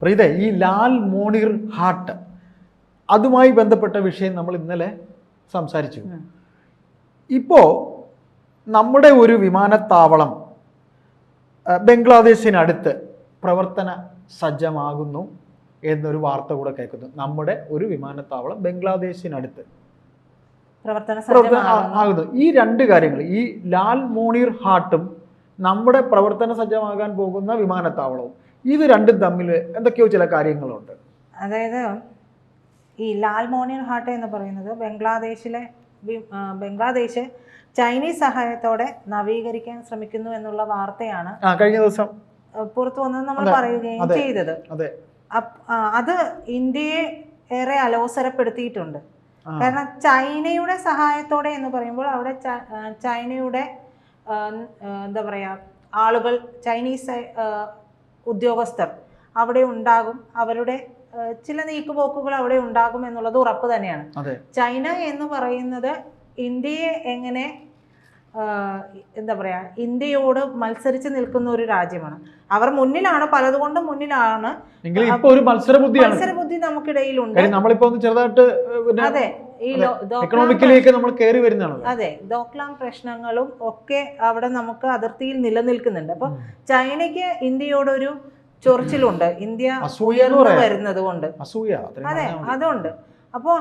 പ്രീത, ഈ ലാൽ മോണിർ ഹാട്ട് അതുമായി ബന്ധപ്പെട്ട വിഷയം നമ്മൾ ഇന്നലെ സംസാരിച്ചു. ഇപ്പോൾ നമ്മുടെ ഒരു വിമാനത്താവളം ബംഗ്ലാദേശിനടുത്ത് പ്രവർത്തന സജ്ജമാകുന്നു എന്നൊരു വാർത്ത കൂടെ കേൾക്കുന്നു. നമ്മുടെ ഒരു വിമാനത്താവളം ബംഗ്ലാദേശിനടുത്ത് ആകുന്നു. ഈ രണ്ട് കാര്യങ്ങൾ, ഈ ലാൽ മോണിർ ഹാട്ടും നമ്മുടെ പ്രവർത്തന സജ്ജമാകാൻ പോകുന്ന വിമാനത്താവളവും, ഇത് രണ്ടും തമ്മിൽ എന്തൊക്കെയോ ചില കാര്യങ്ങളുണ്ട്. അതായത് ഈ ലാൽ മോണിർ ഹാട്ട് എന്ന് പറയുന്നത് ബംഗ്ലാദേശ് ചൈനീസ് സഹായത്തോടെ നവീകരിക്കാൻ ശ്രമിക്കുന്നു എന്നുള്ള വാർത്തയാണ് കഴിഞ്ഞ ദിവസം പുറത്തു വന്നത് നമ്മൾ പറയുകയും ചെയ്തത്. അത് ഇന്ത്യയെ ഏറെ അലോസരപ്പെടുത്തിയിട്ടുണ്ട്. കാരണം ചൈനയുടെ സഹായത്തോടെ എന്ന് പറയുമ്പോൾ അവിടെ ചൈനയുടെ എന്താ പറയുക ആളുകൾ, ചൈനീസ് ഉദ്യോഗസ്ഥർ അവിടെ ഉണ്ടാകും, അവരുടെ ചില നീക്കുപോക്കുകൾ അവിടെ ഉണ്ടാകും എന്നുള്ളത് ഉറപ്പ് തന്നെയാണ്. ചൈന എന്ന് പറയുന്നത് ഇന്ത്യയെ എങ്ങനെ എന്താ പറയാ, ഇന്ത്യയോട് മത്സരിച്ച് നിൽക്കുന്ന ഒരു രാജ്യമാണ്. അവർ മുന്നിലാണ്, പലതുകൊണ്ടും മുന്നിലാണ്. മത്സരബുദ്ധി നമുക്കിടയിലുണ്ട്. അതെ, ഈ അതെ, ഡോക്ലാം പ്രശ്നങ്ങളും ഒക്കെ അവിടെ നമുക്ക് അതിർത്തിയിൽ നിലനിൽക്കുന്നുണ്ട്. അപ്പൊ ചൈനയ്ക്ക് ഇന്ത്യയോടൊരു ചൊറിച്ചിലുണ്ട്, ഇന്ത്യ ഉയർന്നു വരുന്നത് കൊണ്ട്. അതെ, അതുണ്ട്. അപ്പോൾ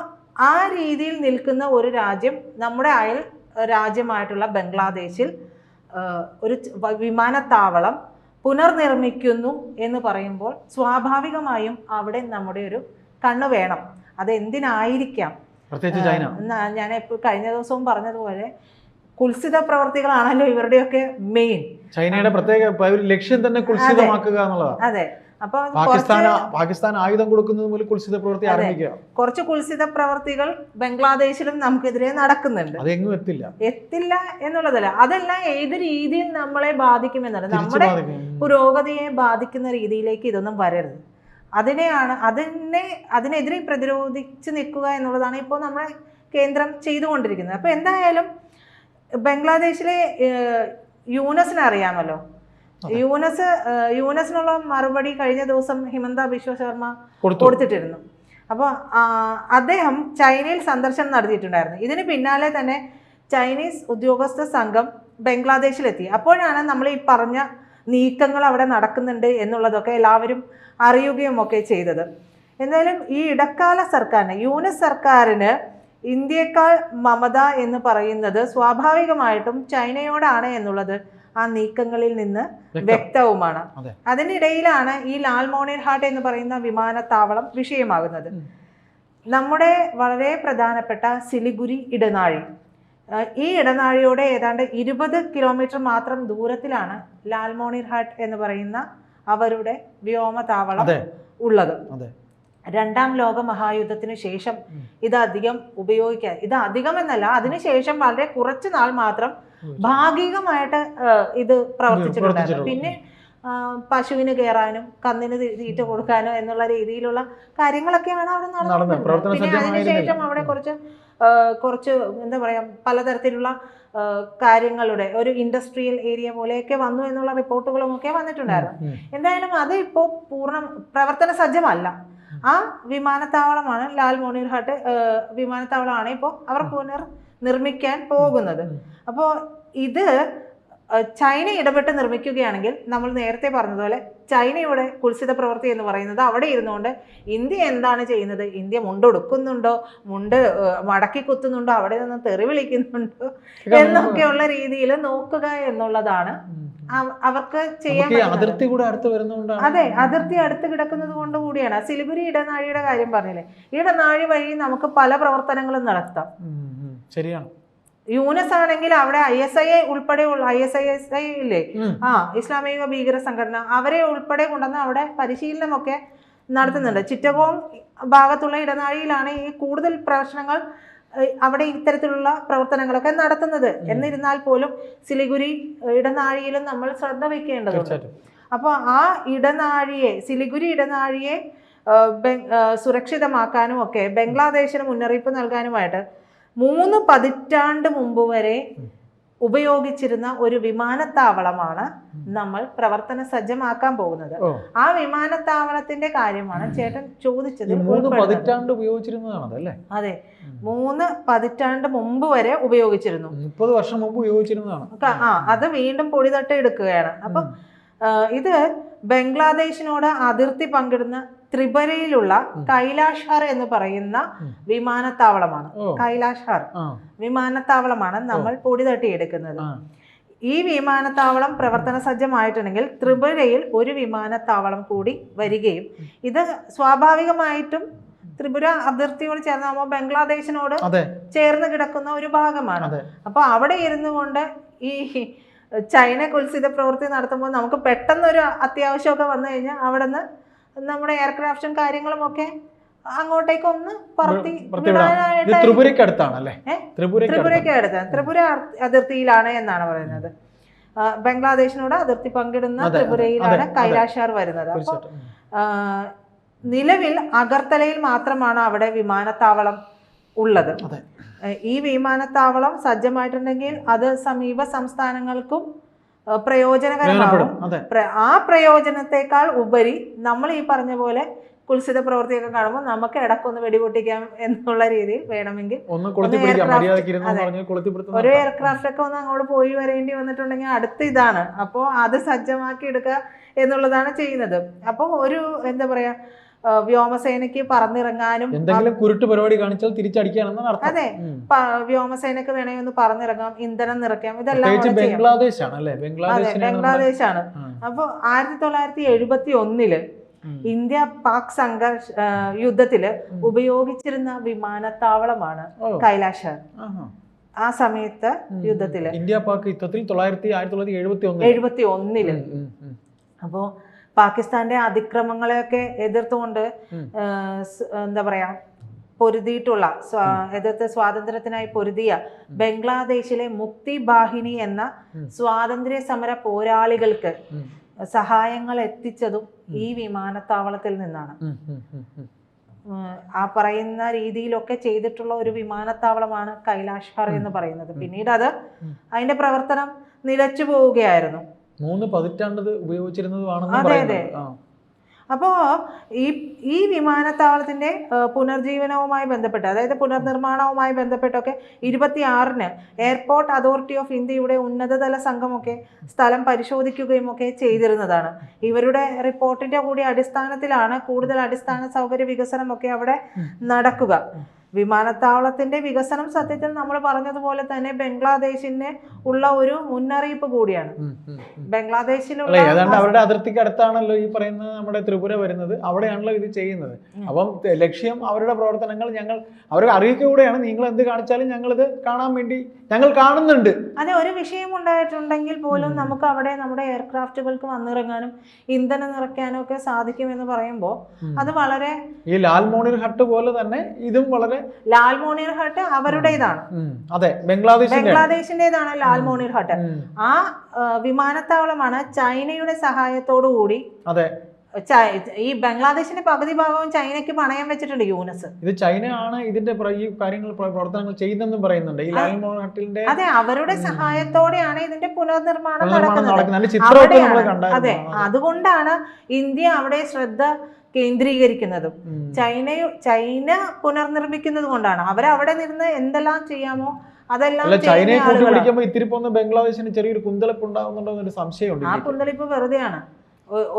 ആ രീതിയിൽ നിൽക്കുന്ന ഒരു രാജ്യം നമ്മുടെ അയൽ രാജ്യമായിട്ടുള്ള ബംഗ്ലാദേശിൽ ഒരു വിമാനത്താവളം പുനർനിർമ്മിക്കുന്നു എന്ന് പറയുമ്പോൾ സ്വാഭാവികമായും അവിടെ നമ്മുടെ ഒരു കണ്ണ് വേണം. അത് എന്തിനായിരിക്കാം? ഞാൻ കഴിഞ്ഞ ദിവസവും പറഞ്ഞതുപോലെ കുൽസിത പ്രവർത്തികളാണല്ലോ ഇവരുടെയൊക്കെ മെയിൻ. ചൈനയുടെ പ്രത്യേക ലക്ഷ്യം തന്നെ കുൽസിതമാക്കുക എന്നുള്ളതാണ്. അതെ. അപ്പൊ പാകിസ്ഥാൻ ആയുധം കൊടുക്കുന്നത് മൂലം കുൽസിത പ്രവൃത്തി ആരംഭിക്കുക. കുറച്ച് കുൽസിത പ്രവർത്തികൾ ബംഗ്ലാദേശിലും നമുക്കെതിരെ നടക്കുന്നുണ്ട്. അതെങ്ങും എത്തില്ല എന്നുള്ളതല്ല, അതെല്ലാം ഏത് രീതിയിൽ നമ്മളെ ബാധിക്കുമെന്നുള്ളത്, നമ്മുടെ പുരോഗതിയെ ബാധിക്കുന്ന രീതിയിലേക്ക് ഇതൊന്നും വരരുത്. അതിനെതിരെ പ്രതിരോധിച്ച് നിൽക്കുക എന്നുള്ളതാണ് ഇപ്പോൾ നമ്മുടെ കേന്ദ്രം ചെയ്തുകൊണ്ടിരിക്കുന്നത്. അപ്പൊ എന്തായാലും ബംഗ്ലാദേശിലെ യൂനസിനെ അറിയാമല്ലോ. യൂനസിനുള്ള മറുപടി കഴിഞ്ഞ ദിവസം ഹിമന്ത ബിശ്വ ശർമ്മ കൊടുത്തിട്ടിരുന്നു. അപ്പോൾ അദ്ദേഹം ചൈനയിൽ സന്ദർശനം നടത്തിയിട്ടുണ്ടായിരുന്നു. ഇതിന് പിന്നാലെ തന്നെ ചൈനീസ് ഉദ്യോഗസ്ഥ സംഘം ബംഗ്ലാദേശിലെത്തി. അപ്പോഴാണ് നമ്മൾ ഈ പറഞ്ഞ നീക്കങ്ങൾ അവിടെ നടക്കുന്നുണ്ട് എന്നുള്ളതൊക്കെ എല്ലാവരും അറിയുകയും ഒക്കെ ചെയ്തത്. എന്തായാലും ഈ ഇടക്കാല സർക്കാരിന്, യൂനസ് സർക്കാരിന് ഇന്ത്യയേക്കാൾ മമത എന്ന് പറയുന്നത് സ്വാഭാവികമായിട്ടും ചൈനയോടാണ് എന്നുള്ളത് ആ നീക്കങ്ങളിൽ നിന്ന് വ്യക്തവുമാണ്. അതിനിടയിലാണ് ഈ ലാൽ മോണിർ ഹാട്ട് എന്ന് പറയുന്ന വിമാനത്താവളം വിഷയമാകുന്നത്. നമ്മുടെ വളരെ പ്രധാനപ്പെട്ട സിലിഗുരി ഇടനാഴി, ഈ ഇടനാഴിയോടെ ഏതാണ്ട് 20 കിലോമീറ്റർ മാത്രം ദൂരത്തിലാണ് ലാൽ മോണിർ ഹാട്ട് എന്ന് പറയുന്ന അവരുടെ വ്യോമതാവളം ഉള്ളത്. രണ്ടാം ലോക മഹായുദ്ധത്തിന് ശേഷം ഇത് അധികമെന്നല്ല, അതിനുശേഷം വളരെ കുറച്ചു നാൾ മാത്രം ഭാഗികമായിട്ട് ഇത് പ്രവർത്തിച്ചിട്ടുണ്ടായിരുന്നു. പിന്നെ പശുവിന് കയറാനും കന്നിന് തീറ്റ കൊടുക്കാനോ എന്നുള്ള രീതിയിലുള്ള കാര്യങ്ങളൊക്കെയാണ് അവിടെ നടന്നത്. പിന്നെ അതിനുശേഷം അവിടെ കുറച്ച് എന്താ പറയാ, പലതരത്തിലുള്ള കാര്യങ്ങളുടെ ഒരു ഇൻഡസ്ട്രിയൽ ഏരിയ പോലെയൊക്കെ വന്നു എന്നുള്ള റിപ്പോർട്ടുകളും ഒക്കെ വന്നിട്ടുണ്ടായിരുന്നു. എന്തായാലും അത് ഇപ്പോൾ പ്രവർത്തന സജ്ജമല്ല. ആ വിമാനത്താവളമാണ് ലാൽ മോണിർ ഹാട്ട് വിമാനത്താവളമാണ് ഇപ്പോൾ അവർ പുനർനിർമ്മിക്കാൻ പോകുന്നത്. അപ്പോൾ ഇത് ചൈന ഇടപെട്ട് നിർമ്മിക്കുകയാണെങ്കിൽ നമ്മൾ നേരത്തെ പറഞ്ഞതുപോലെ ചൈനയുടെ കുൽസിത പ്രവൃത്തി എന്ന് പറയുന്നത് അവിടെ ഇരുന്നുകൊണ്ട് ഇന്ത്യ എന്താണ് ചെയ്യുന്നത്, ഇന്ത്യ മുണ്ടൊടുക്കുന്നുണ്ടോ, മുണ്ട് മടക്കി കുത്തുന്നുണ്ടോ, അവിടെ നിന്ന് തെറി വിളിക്കുന്നുണ്ടോ എന്നൊക്കെയുള്ള രീതിയിൽ നോക്കുക എന്നുള്ളതാണ് അവർക്ക് ചെയ്യാൻ. അതെ, അതിർത്തി അടുത്ത് കിടക്കുന്നത് കൊണ്ട് കൂടിയാണ്. സിലിഗുരി ഇടനാഴിയുടെ കാര്യം പറഞ്ഞില്ലേ, ഇടനാഴി വഴി നമുക്ക് പല പ്രവർത്തനങ്ങളും നടത്താം. ശരിയാണ്. യൂനസ് ആണെങ്കിൽ അവിടെ ISI ഉൾപ്പെടെയുള്ള ISI ഇല്ലേ, ഇസ്ലാമിക ഭീകര സംഘടന, അവരെ ഉൾപ്പെടെ കൊണ്ടുവന്ന് അവിടെ പരിശീലനമൊക്കെ നടത്തുന്നുണ്ട്. ചിറ്റഗോങ് ഭാഗത്തുള്ള ഇടനാഴിയിലാണ് ഈ കൂടുതൽ പ്രശ്നങ്ങൾ, അവിടെ ഇത്തരത്തിലുള്ള പ്രവർത്തനങ്ങളൊക്കെ നടത്തുന്നത്. എന്നിരുന്നാൽ പോലും സിലിഗുരി ഇടനാഴിയിലും നമ്മൾ ശ്രദ്ധ വയ്ക്കേണ്ടതുണ്ട്. അപ്പോൾ ആ സിലിഗുരി ഇടനാഴിയെ സുരക്ഷിതമാക്കാനും ഒക്കെ ബംഗ്ലാദേശിന് മുന്നറിയിപ്പ് നൽകാനുമായിട്ട് 3 പതിറ്റാണ്ട് മുമ്പ് വരെ ഉപയോഗിച്ചിരുന്ന ഒരു വിമാനത്താവളമാണ് നമ്മൾ പ്രവർത്തന സജ്ജമാക്കാൻ പോകുന്നത്. ആ വിമാനത്താവളത്തിന്റെ കാര്യമാണ് ചേട്ടൻ ചോദിച്ചത്. 3 പതിറ്റാണ്ട് ഉപയോഗിച്ചിരുന്നതാണ് അല്ലേ? അതെ, 3 പതിറ്റാണ്ട് മുമ്പ് വരെ ഉപയോഗിച്ചിരുന്നു. 30 വർഷം മുമ്പ് ഉപയോഗിച്ചിരുന്നതാണ്. അത് വീണ്ടും പൊടിതട്ട് എടുക്കുകയാണ്. അപ്പം ഇത് ബംഗ്ലാദേശിനോട് അതിർത്തി പങ്കിടുന്ന ത്രിപുരയിലുള്ള കൈലാഷ്ഹർ എന്ന് പറയുന്ന വിമാനത്താവളമാണ്. കൈലാഷ്ഹർ വിമാനത്താവളമാണ് നമ്മൾ പൊടി തട്ടിയെടുക്കുന്നത്. ഈ വിമാനത്താവളം പ്രവർത്തന സജ്ജമായിട്ടുണ്ടെങ്കിൽ ത്രിപുരയിൽ ഒരു വിമാനത്താവളം കൂടി വരികയും ഇത് സ്വാഭാവികമായിട്ടും ത്രിപുര അതിർത്തിയോട് ചേർന്നാകുമ്പോൾ ബംഗ്ലാദേശിനോട് ചേർന്ന് കിടക്കുന്ന ഒരു ഭാഗമാണ്. അപ്പോൾ അവിടെ ഇരുന്നു കൊണ്ട് ഈ ചൈന കുൽസിത പ്രവൃത്തി നടത്തുമ്പോൾ നമുക്ക് പെട്ടെന്നൊരു അത്യാവശ്യമൊക്കെ വന്നു കഴിഞ്ഞാൽ അവിടെ നിന്ന് നമ്മുടെ എയർക്രാഫ്റ്റും കാര്യങ്ങളും ഒക്കെ അങ്ങോട്ടേക്ക് ഒന്ന് ത്രിപുരയ്ക്ക് അടുത്താണ്. ത്രിപുര അതിർത്തിയിലാണ് എന്നാണ് പറയുന്നത്. ബംഗ്ലാദേശിനോട് അതിർത്തി പങ്കിടുന്ന ത്രിപുരയിലാണ് കൈലാഷ്ഹർ വരുന്നത്. അപ്പൊ നിലവിൽ അഗർത്തലയിൽ മാത്രമാണ് അവിടെ വിമാനത്താവളം ഉള്ളത്. ഈ വിമാനത്താവളം സജ്ജമായിട്ടുണ്ടെങ്കിൽ അത് സമീപ സംസ്ഥാനങ്ങൾക്കും പ്രയോജനകരമാകും. ആ പ്രയോജനത്തെക്കാൾ ഉപരി നമ്മൾ ഈ പറഞ്ഞ പോലെ കുൽസിത പ്രവൃത്തിയൊക്കെ കാണുമ്പോൾ നമുക്ക് ഇടക്കൊന്ന് വെടിപൊട്ടിക്കാം എന്നുള്ള രീതിയിൽ വേണമെങ്കിൽ ഒരു എയർക്രാഫ്റ്റ് ഒക്കെ ഒന്ന് അങ്ങോട്ട് പോയി വരേണ്ടി വന്നിട്ടുണ്ടെങ്കിൽ അടുത്ത ഇതാണ്. അപ്പോൾ അത് സജ്ജമാക്കി എടുക്കുക എന്നുള്ളതാണ് ചെയ്യുന്നത്. അപ്പോൾ ഒരു എന്താ പറയാ, വ്യോമസേനയ്ക്ക് പറന്നിറങ്ങാനും എന്തെങ്കിലും കുരുട്ട് പരിപാടി കാണിച്ചാൽ തിരിച്ചടിക്കാണെന്നാണ് അർത്ഥം. അതെ, വ്യോമസേനയ്ക്ക് വേണമെങ്കിൽ ഒന്ന് പറന്നിറങ്ങാം, ഇന്ധനം നിറയ്ക്കാം, ഇതെല്ലാം ബംഗ്ലാദേശാണ്. അപ്പൊ 1971 ഇന്ത്യ പാക് സംഘർഷ യുദ്ധത്തില് ഉപയോഗിച്ചിരുന്ന വിമാനത്താവളമാണ് കൈലാഷ്ഹർ. ആ സമയത്ത് യുദ്ധത്തില് ഇന്ത്യ പാക് യുദ്ധത്തിൽ 1971 അപ്പോ പാകിസ്ഥാന്റെ അതിക്രമങ്ങളെയൊക്കെ എതിർത്തുകൊണ്ട് എന്താ പറയാ പൊരുതിയിട്ടുള്ള എതിർത്ത് സ്വാതന്ത്ര്യത്തിനായി പൊരുതിയ ബംഗ്ലാദേശിലെ മുക്തി ബാഹിനി എന്ന സ്വാതന്ത്ര്യ സമര പോരാളികൾക്ക് സഹായങ്ങൾ എത്തിച്ചതും ഈ വിമാനത്താവളത്തിൽ നിന്നാണ്. ആ പറയുന്ന രീതിയിലൊക്കെ ചെയ്തിട്ടുള്ള ഒരു വിമാനത്താവളമാണ് കൈലാഷ്ഹർ എന്ന് പറയുന്നത്. പിന്നീട് അതിന്റെ പ്രവർത്തനം നിലച്ചു പോവുകയായിരുന്നു. 3 പതിറ്റാണ്ട് ഉപയോഗിച്ചിരുന്നതുമാണ്. അതെ. അപ്പോൾ ഈ വിമാനത്താവളത്തിന്റെ പുനർജീവനവുമായി ബന്ധപ്പെട്ട്, അതായത് പുനർനിർമ്മാണവുമായി ബന്ധപ്പെട്ടൊക്കെ 26-ന് എയർപോർട്ട് അതോറിറ്റി ഓഫ് ഇന്ത്യയുടെ ഉന്നതതല സംഘമൊക്കെ സ്ഥലം പരിശോധിക്കുകയും ഒക്കെ ചെയ്തിരുന്നതാണ്. ഇവരുടെ റിപ്പോർട്ടിന്റെ കൂടി അടിസ്ഥാനത്തിലാണ് കൂടുതൽ അടിസ്ഥാന സൗകര്യ വികസനമൊക്കെ അവിടെ നടക്കുക. വിമാനത്താവളത്തിന്റെ വികസനം സത്യത്തിൽ നമ്മൾ പറഞ്ഞതുപോലെ തന്നെ ബംഗ്ലാദേശിന് ഉള്ള ഒരു മുന്നറിയിപ്പ് കൂടിയാണ്. ബംഗ്ലാദേശിലുള്ള അവരുടെ അതിർത്തിക്ക് അടുത്താണല്ലോ ഈ പറയുന്ന നമ്മുടെ ത്രിപുര വരുന്നത്, അവിടെയാണല്ലോ ഇത് ചെയ്യുന്നത്. അപ്പം ലക്ഷ്യം അവരുടെ പ്രവർത്തനങ്ങൾ അവരെ അറിയിക്കുകയാണ്. നിങ്ങൾ എന്ത് കാണിച്ചാലും ഞങ്ങളിത് കാണാൻ വേണ്ടി ഞങ്ങൾ കാണുന്നുണ്ട്. അതെ, ഒരു വിഷയം ഉണ്ടായിട്ടുണ്ടെങ്കിൽ പോലും നമുക്ക് അവിടെ നമ്മുടെ എയർക്രാഫ്റ്റുകൾക്ക് വന്നിറങ്ങാനും ഇന്ധനം നിറയ്ക്കാനും ഒക്കെ സാധിക്കുമെന്ന് പറയുമ്പോൾ അത് വളരെ ഈ ലാൽമോണിർ ഹട്ട് പോലെ തന്നെ ഇതും വളരെ ലാൽമോണിർ ഹട്ട് അവരുടേതാണ്. അതെ, ബംഗ്ലാദേശിന്റേതാണ് ലാൽമോണിർ ഹട്ട്. ആ വിമാനത്താവളമാണ് ചൈനയുടെ സഹായത്തോടു കൂടി ഈ ബംഗ്ലാദേശിന്റെ പകുതി ഭാഗവും ചൈനയ്ക്ക് പണയം വെച്ചിട്ടുണ്ട് യൂനസ്. ഇത് ചൈന ആണ് ഇതിന്റെ ഈ കാര്യങ്ങൾ പ്രവർത്തനങ്ങൾ ചെയ്യുന്നെന്നും പറയുന്നുണ്ട്. ഈ ലാൽമോണിർ ഹട്ടിന്റെ അതെ, അവരുടെ സഹായത്തോടെയാണ് ഇതിന്റെ പുനർനിർമ്മാണം നടക്കുന്നത്. അതെ, അതുകൊണ്ടാണ് ഇന്ത്യ അവിടെ ശ്രദ്ധ കേന്ദ്രീകരിക്കുന്നതും. ചൈന പുനർനിർമ്മിക്കുന്നത് കൊണ്ടാണ്. അവരവിടെ നിന്ന് എന്തെല്ലാം ചെയ്യാമോ അതെല്ലാം. ചൈനയെ കൂട്ടിപ്പിടിക്കുമ്പോൾ ഇത്തിരി പോകുന്ന ബംഗ്ലാദേശിന് ചെറിയൊരു കുന്തളിപ്പ് ഉണ്ടാകുന്നുണ്ടോ എന്നൊരു സംശയമുണ്ട്. ആ കുന്തളിപ്പ് വെറുതെയാണ്.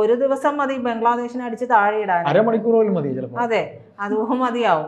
ഒരു ദിവസം മതി ബംഗ്ലാദേശിനെ അടിച്ച് താഴെ ഇടാൻ. അരമണിക്കൂർ പോലും മതി ചിലപ്പോൾ. അതെ, അതും മതിയാവും.